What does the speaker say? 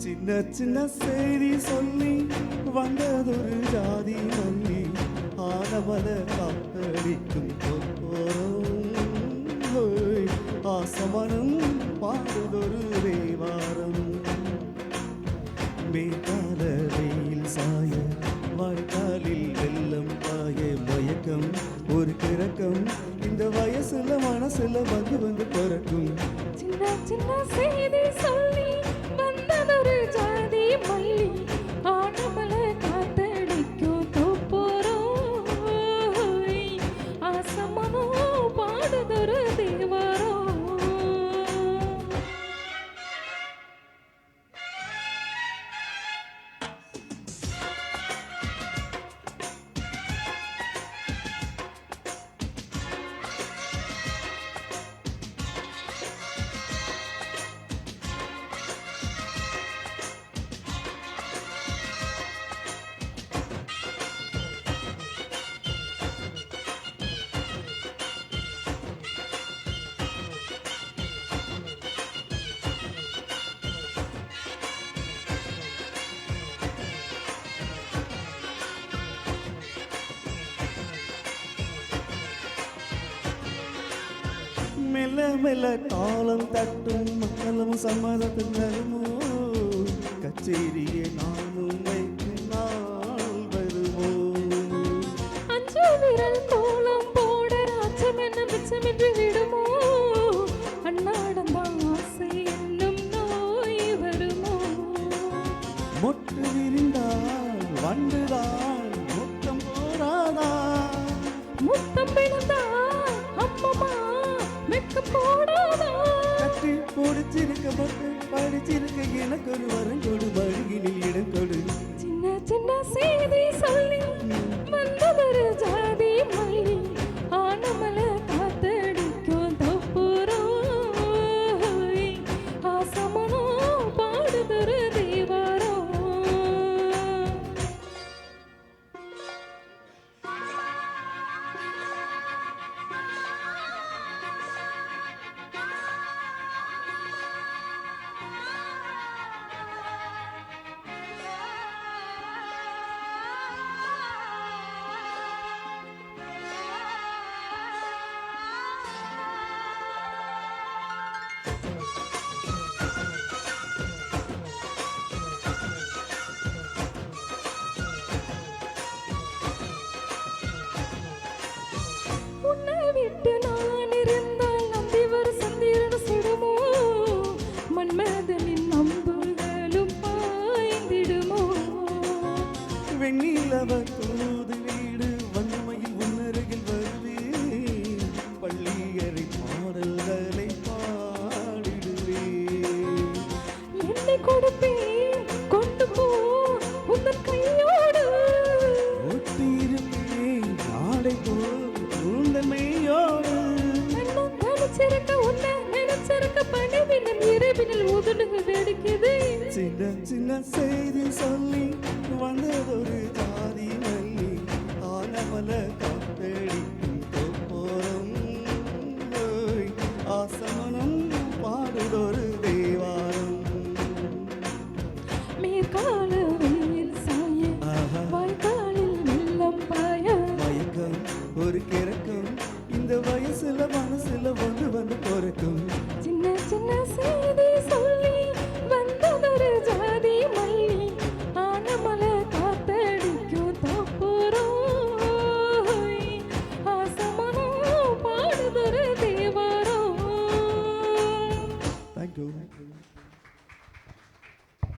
சின்ன சின்ன செய்தி சொல்லி வந்ததொரு ஜாதி மல்லி ஆனவல காத்தடிக்கும் ஆசமனம் பாடுதொரு தேவாரம் மேற்கால வெயில் சாய வாய்க்காலில் வெள்ளம் பாய மயக்கம் ஒரு கிறக்கம் இந்த வயசுல மனசுல வந்து வந்து பிறக்கும் சின்ன சின்ன செய்தி சொல்லி வந்ததொரு ஜாதி மல்லி ஆனமல காத்தடிக்கும் தோப்போரோய் ஆசமனோ பாடுதொரு தேவாரோ மெல்ல மெல்ல காலம் தட்டும் மக்களும் சம்மதத்தில் வருமோ கச்சேரியை நானும் வைக்கும் நாள் வருமோ அஞ்சு விரல் கோலம் போட ராஜம் என்ன மிச்சமின்றி விடுமோ அன்னாடந்தான் ஆசை என்னும் நோய் வருமோ மொட்டு விரிந்தால் வண்டுதான் முத்தம் போராதா முத்தம் விழுந்தா அம்மம்மா மெக்க போடாதா கட்டி பிடிச்சிருக்க மொட்டு படிச்சிருக்க எனக்கு ஒரு வரம் கொடு வழியினில் இடம் கொடு சின்ன சின்ன செய்தி சொல்லி வந்ததொரு ஜாதி மல்லி ஆனமல காத்தடிக்கும் தப்புரோய் ஆசமனோ பாடுதொரு தேவாரோ உன்னை விட்டு நான் இருந்தால் நம்பி வரும் சந்திரன் சுடுமோ மன்மதனின் நம்புகளும் பாய்ந்திடுமோ வெண்ணிலவ தூது வீடு வன்மையில் உன்னருகில் வருவே பள்ளியறை பாடல்களை பாடிடுவே என்னை கொடுப்பேன் கொண்டு போ உந்தன் கையோடு ஒட்டியிருப்பேன் நாளை போல் உந்தமையோடு கண்ணம் தனிச்சிருக்க உன்னை நினைச்சிருக்க பணிவினும் இரவினில் உதடுகள் வெடிக்குது சின்ன சின்ன செய்தி சொல்லி வந்ததொரு ஜாதி மல்லி